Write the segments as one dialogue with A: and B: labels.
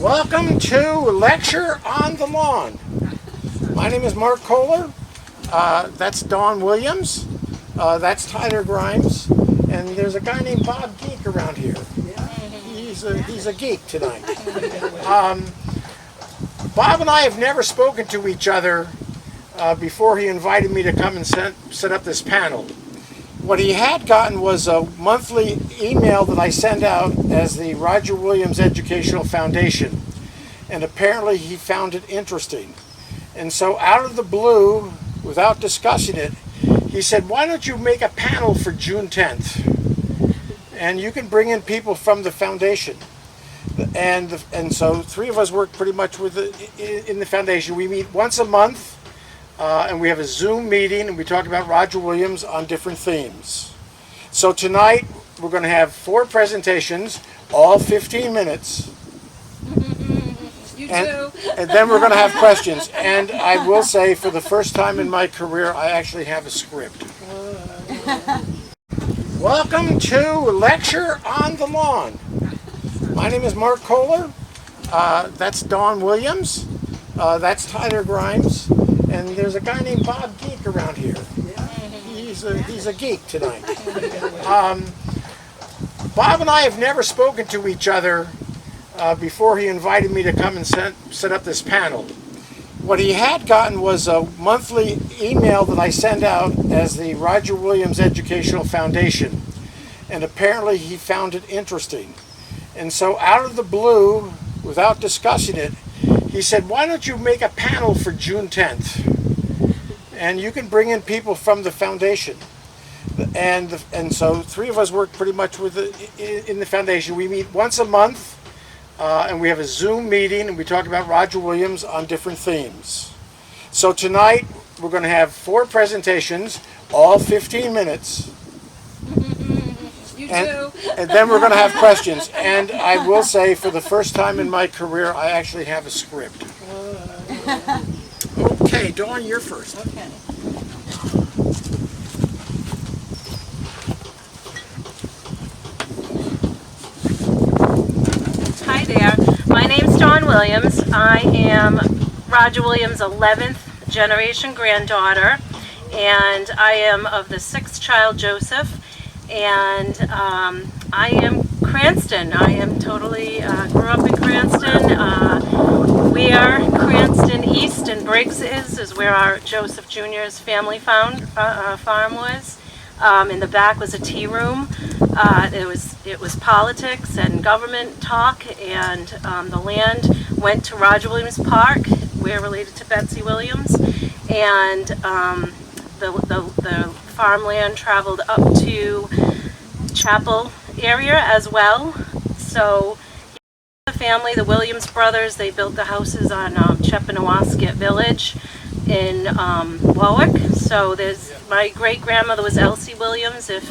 A: Welcome to Lecture on the Lawn. My name is Mark Kohler. That's Dawn Williams. That's Tyler Grimes. And there's a guy named Bob Geek around here. He's a geek tonight. Bob and I have never spoken to each other before he invited me to come and set up this panel. What he had gotten was a monthly email that I send out as the Roger Williams Educational Foundation, and apparently he found it interesting. And so out of the blue, without discussing it, he said, why don't you make a panel for June 10th? And you can bring in people from the foundation. And so three of us work pretty much in the foundation. We meet once a month. And we have a Zoom meeting, and we talk about Roger Williams on different themes. So tonight, we're going to have 4 presentations, all 15 minutes. And then we're going to have questions. And I will say, for the first time in my career, I actually have a script. Welcome to Lecture on the Lawn. My name is Mark Kohler. That's Dawn Williams. That's Tyler Grimes. And there's a guy named Bob Geek around here. He's a geek tonight. Bob and I have never spoken to each other before he invited me to come and set up this panel. What he had gotten was a monthly email that I send out as the Roger Williams Educational Foundation, and apparently he found it interesting. And so out of the blue, without discussing it, he said, why don't you make a panel for June 10th? And you can bring in people from the foundation. And so three of us work pretty much in the foundation. We meet once a month, and we have a Zoom meeting, and we talk about Roger Williams on different themes. So tonight, we're going to have 4 presentations, all 15 minutes. And then we're going to have questions. And I will say, for the first time in my career, I actually have a script. Okay, Dawn, you're first.
B: Okay. Hi there. My name's Dawn Williams. I am Roger Williams' 11th generation granddaughter, and I am of the 6th child, Joseph. And I am Cranston. I am totally, grew up in Cranston. Where Cranston East and Briggs is where our Joseph Jr.'s family farm was. In the back was a tea room. It was politics and government talk, and the land went to Roger Williams Park. We're related to Betsy Williams. And the farmland traveled up to Chapel area as well. So the family, the Williams brothers, they built the houses on Chepanawasket Village in Warwick. So there's my great grandmother was Elsie Williams. If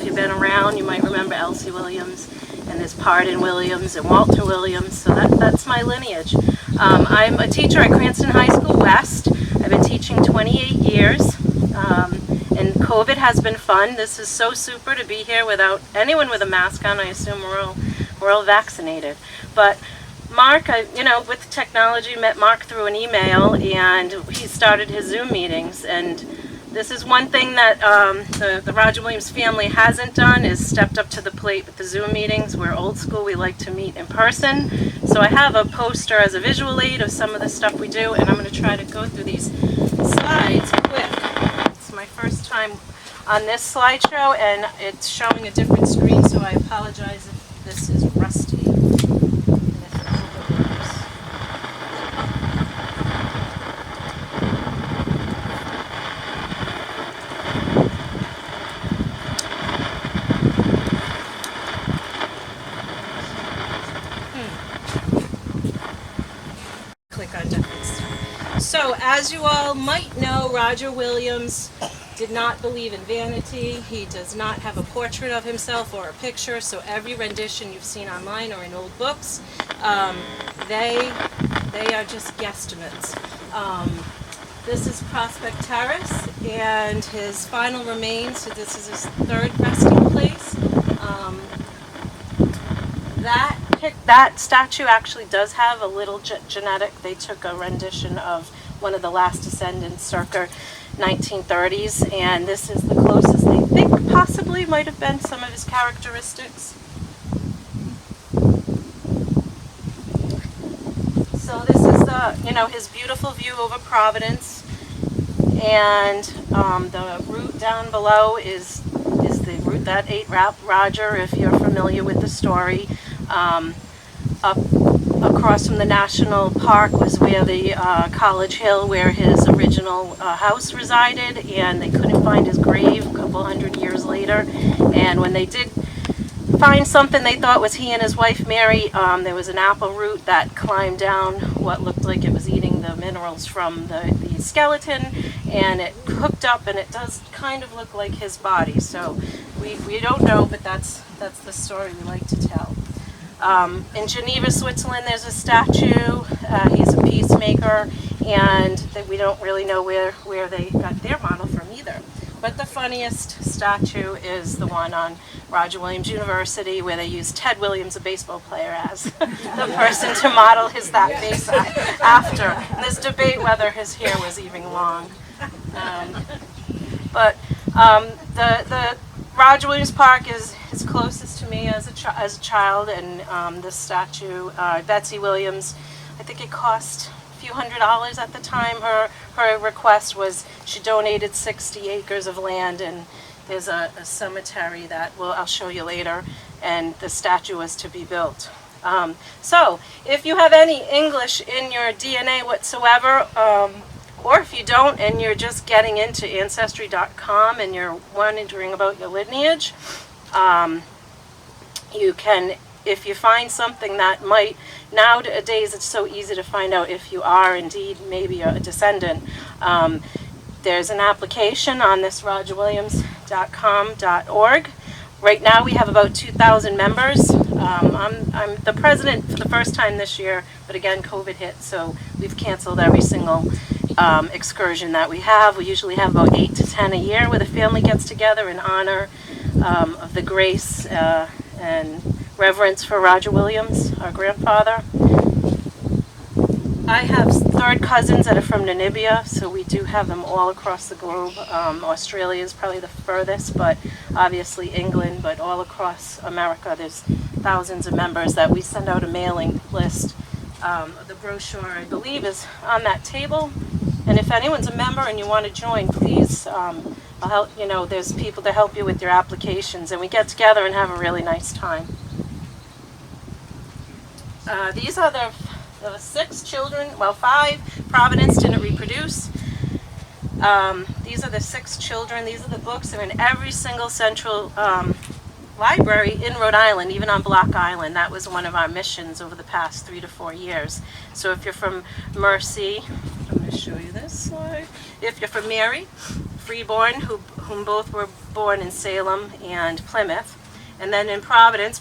B: you've been around, you might remember Elsie Williams. And there's Pardon Williams and Walter Williams. So that's my lineage. I'm a teacher at Cranston High School West. I've been teaching 28 years. And COVID has been fun. This is so super to be here without anyone with a mask on. I assume we're all vaccinated. But Mark, with technology, met Mark through an email, and he started his Zoom meetings. And this is one thing that the Roger Williams family hasn't done, is stepped up to the plate with the Zoom meetings. We're old school. We like to meet in person. So I have a poster as a visual aid of some of the stuff we do, and I'm going to try to go through these slides quick. It's my first time on this slideshow, and it's showing a different screen, so I apologize if this is rusty. Click on different stuff. So, as you all might know, Roger Williams did not believe in vanity. He does not have a portrait of himself or a picture, so every rendition you've seen online or in old books, they are just guesstimates. This is Prospect Terrace, and his final remains, so this is his third resting place. That that statue actually does have a little genetic. They took a rendition of one of the last descendants circa 1930s, and this is the closest they think possibly might have been some of his characteristics. So this is the, his beautiful view over Providence, and the route down below is the route that ate Roger, if you're familiar with the story. Up across from the National Park was where the College Hill, where his original house resided, and they couldn't find his grave a couple hundred years later. And when they did find something they thought was he and his wife Mary, there was an apple root that climbed down what looked like it was eating the minerals from the skeleton, and it hooked up, and it does kind of look like his body. So we don't know, but that's the story we like to tell. In Geneva, Switzerland, there's a statue. He's a peacemaker, and we don't really know where they got their model from either. But the funniest statue is the one on Roger Williams University, where they used Ted Williams, a baseball player, as the person to model that face after. And there's debate whether his hair was even long. But the Roger Williams Park is closest to me as a child, and this statue, Betsy Williams, I think it cost a few $100s at the time. Her request was she donated 60 acres of land, and there's a cemetery that I'll show you later, and the statue was to be built. So if you have any English in your DNA whatsoever, or if you don't and you're just getting into Ancestry.com and you're wondering about your lineage, you can, if you find something that might, nowadays it's so easy to find out if you are indeed maybe a descendant. There's an application on this rogerwilliams.com.org. Right now we have about 2,000 members. I'm the president for the first time this year, but again COVID hit, so we've canceled every single excursion that we have. We usually have about 8 to 10 a year where the family gets together in honor of the grace and reverence for Roger Williams, our grandfather. I have third cousins that are from Namibia, so we do have them all across the globe. Australia is probably the furthest, but obviously England, but all across America there's thousands of members that we send out a mailing list. The brochure, I believe, is on that table. And if anyone's a member and you want to join, please, I'll help, there's people to help you with your applications, and we get together and have a really nice time. These are the 6 children, well 5, Providence didn't reproduce. These are the 6 children, these are the books. They're in every single central library in Rhode Island, even on Block Island. That was one of our missions over the past 3 to 4 years. So if you're from Mercy, I'm going to show you this slide. If you're from Mary, Freeborn, whom both were born in Salem and Plymouth. And then in Providence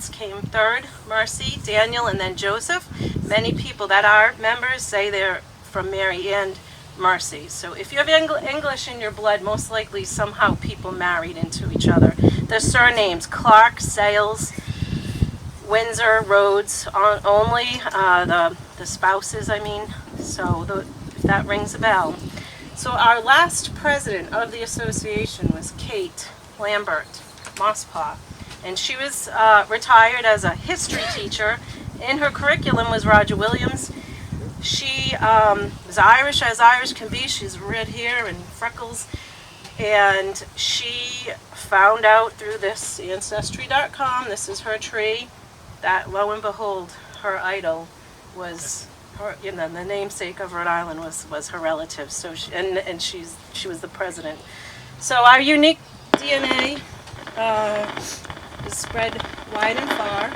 B: came 3rd, Mercy, Daniel, and then Joseph. Many people that are members say they're from Mary and Mercy. So if you have English in your blood, most likely somehow people married into each other. The surnames, Clark, Sales, Windsor, Rhodes, only, the spouses, I mean. So if that rings a bell. So our last president of the association was Kate Lambert Mosspaw. And she was retired as a history teacher. In her curriculum was Roger Williams. She was Irish as Irish can be. She's red hair and freckles. And she found out through this Ancestry.com, this is her tree, that lo and behold, her idol was her, the namesake of Rhode Island was her relative. So she was the president. So our unique DNA is spread wide and far.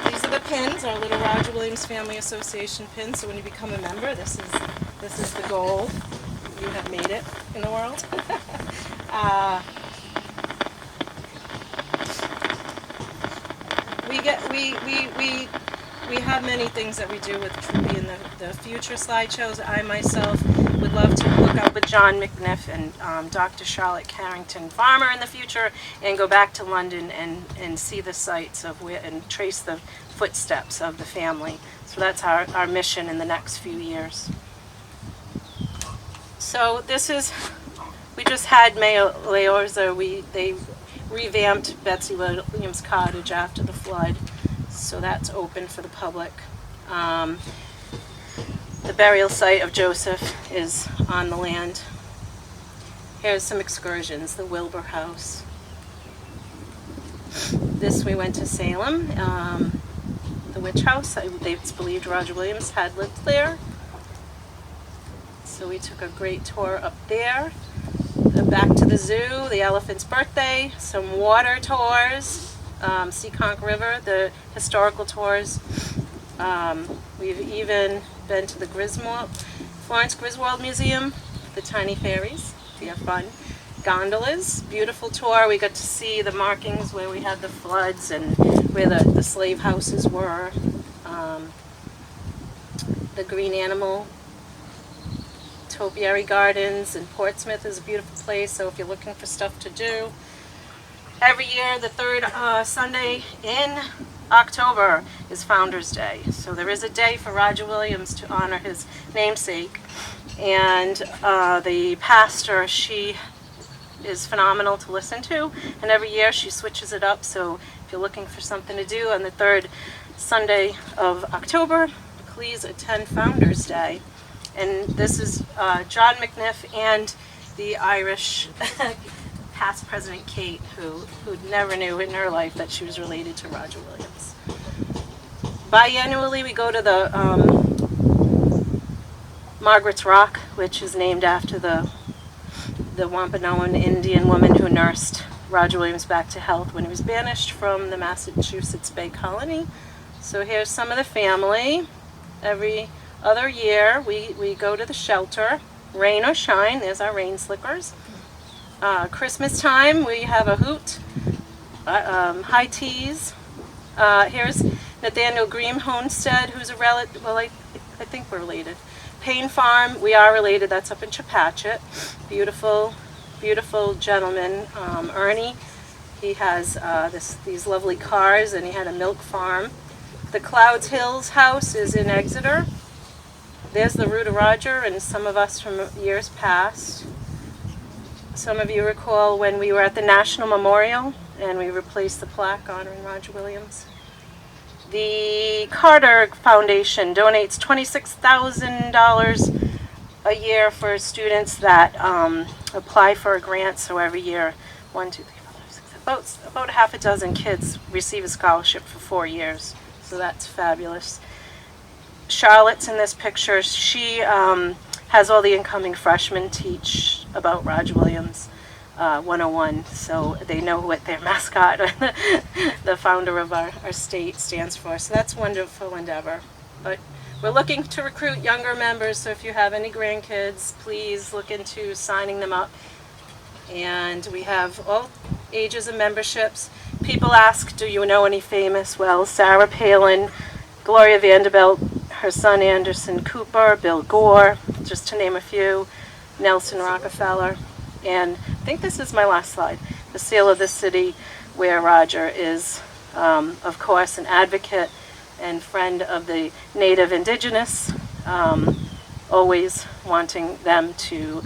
B: These are the pins, our little Roger Williams Family Association pins. So when you become a member, this is the goal. You have made it in the world. We we have many things that we do with Troopy in the future slideshows. I myself would love to hook up with John McNiff and Dr. Charlotte Carrington Farmer in the future and go back to London and see the sites of where and trace the footsteps of the family. So that's our mission in the next few years. So this is, we just had Mayor Leorza, they revamped Betsy Williams Cottage after the flood. So that's open for the public. The burial site of Joseph is on the land. Here's some excursions, the Wilbur House. This we went to Salem, the Witch House. It's believed Roger Williams had lived there. So we took a great tour up there. Back to the zoo, the elephant's birthday, some water tours. Seekonk River, the historical tours. We've even been to the Florence Griswold Museum, the tiny ferries, if you have fun. Gondolas, beautiful tour. We got to see the markings where we had the floods and where the slave houses were. The Green Animal Topiary Gardens in Portsmouth is a beautiful place, so if you're looking for stuff to do. Every year, the third Sunday in October is Founders Day. So there is a day for Roger Williams to honor his namesake. And the pastor, she is phenomenal to listen to. And every year she switches it up. So if you're looking for something to do on the third Sunday of October, please attend Founders Day. And this is John McNiff and the Irish past President Kate, who never knew in her life that she was related to Roger Williams. Biannually, we go to the Margaret's Rock, which is named after the Wampanoag Indian woman who nursed Roger Williams back to health when he was banished from the Massachusetts Bay Colony. So here's some of the family. Every other year, we go to the shelter, rain or shine. There's our rain slickers. Christmas time, we have a hoot, high teas. Here's Nathaniel Green Homestead, who's a relative, well, I think we're related. Payne Farm, we are related, that's up in Chepachet. Beautiful, beautiful gentleman, Ernie. He has these lovely cars, and he had a milk farm. The Clouds Hills house is in Exeter. There's the Rue de Roger and some of us from years past. Some of you recall when we were at the National Memorial and we replaced the plaque honoring Roger Williams. The Carter Foundation donates $26,000 a year for students that apply for a grant. So every year, 1, 2, 3, 4, 5, 6, about half a dozen kids receive a scholarship for 4 years. So that's fabulous. Charlotte's in this picture. She has all the incoming freshmen teach about Roger Williams 101, so they know what their mascot, the founder of our state, stands for. So that's a wonderful endeavor. But we're looking to recruit younger members, so if you have any grandkids, please look into signing them up. And we have all ages of memberships. People ask, do you know any famous? Well, Sarah Palin, Gloria Vanderbilt, her son Anderson Cooper, Bill Gore, just to name a few, Nelson Rockefeller. And I think this is my last slide, the seal of the city, where Roger is, of course, an advocate and friend of the native indigenous, always wanting them to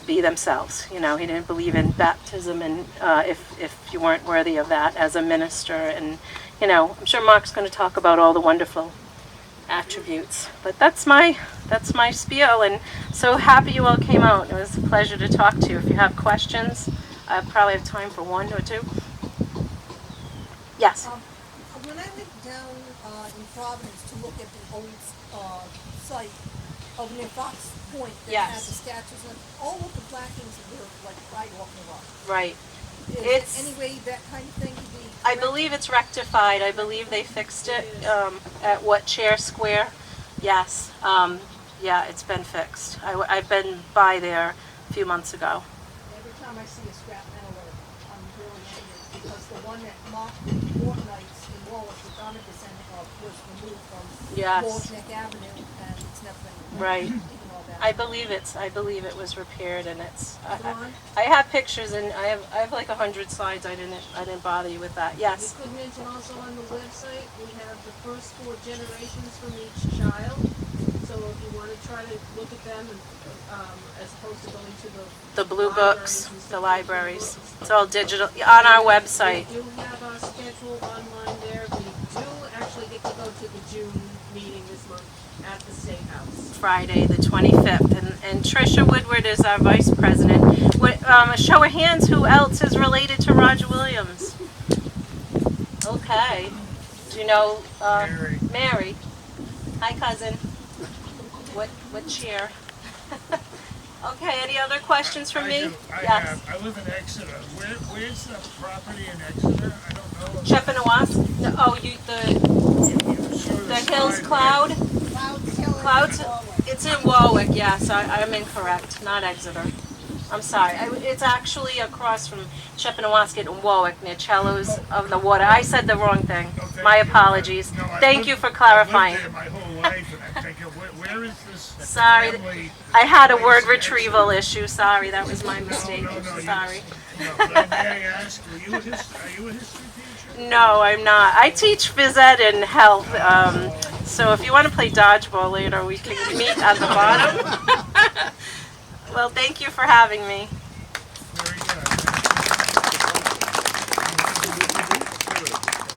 B: be themselves. You know, he didn't believe in baptism, and if you weren't worthy of that as a minister. And, you know, I'm sure Mark's going to talk about all the wonderful attributes. But that's my spiel, and so happy you all came out. It was a pleasure to talk to you. If you have questions, I probably have time for one or two. Yes.
C: When I went down in Providence to look at the old site of near Fox Point that had the
B: Yes.
C: statues, and all of the plaquings were like fried off the rock.
B: Right.
C: Is
B: It's-
C: there any way that kind of thing could be
B: I
C: corrected?
B: believe it's rectified. I believe they fixed it at What Chair Square. Yes. Yeah, it's been fixed. I've been by there a few months ago.
C: Every time I see a scrap metal, I'm really angry, because the one that mocked the Fortnights in Wallace was on a descendant of course, removed from
B: Yes.
C: Wozniak Avenue, and it's never been
B: Right.
C: taken all down.
B: I believe it was repaired, and
C: Dawn?
B: I have pictures, and I have like 100 slides. I didn't bother you with that.
D: You
B: Yes.
D: could mention also on the website, we have the first 4 generations from each child. So if you want to try to look at them, and, as opposed to going to
B: The blue
D: libraries
B: books,
D: and stuff,
B: the
D: blue
B: libraries.
D: books.
B: It's all digital on our website.
D: We do have our schedule online there. We do actually get to go to the June meeting this month at the State House.
B: Friday, the 25th, and Tricia Woodward is our vice president. A show of hands, who else is related to Roger Williams? Okay. Do you know
E: Mary.
B: Mary? Hi, cousin. What cheer? Okay. Any other questions from me? Yes.
E: I live in Exeter. Where's the property in Exeter? I don't know.
B: Chepenawas? Oh,
E: You show
B: the Hills
E: slide
B: Cloud?
C: Clouds Hill and
B: Clouds?
C: Warwick.
B: It's in Warwick, yes. I'm incorrect, not Exeter. I'm sorry. It's actually across from Chepanawasket and Warwick, near Cellos of the Water. I said the wrong thing.
E: Oh, thank
B: My
E: you.
B: apologies.
E: No, I
B: Thank
E: lived-
B: you for clarifying.
E: I've lived there my whole life, and I'm thinking, where is this
B: Sorry.
E: family?
B: I had a word
E: place in Exeter?
B: retrieval issue. Sorry, that was my mistake.
E: No, you-
B: Sorry.
E: No, but may I ask, are you a history teacher?
B: No, I'm not. I teach phys ed and health. So if you want to play dodgeball later, we can meet at the bottom. Well, thank you for having me.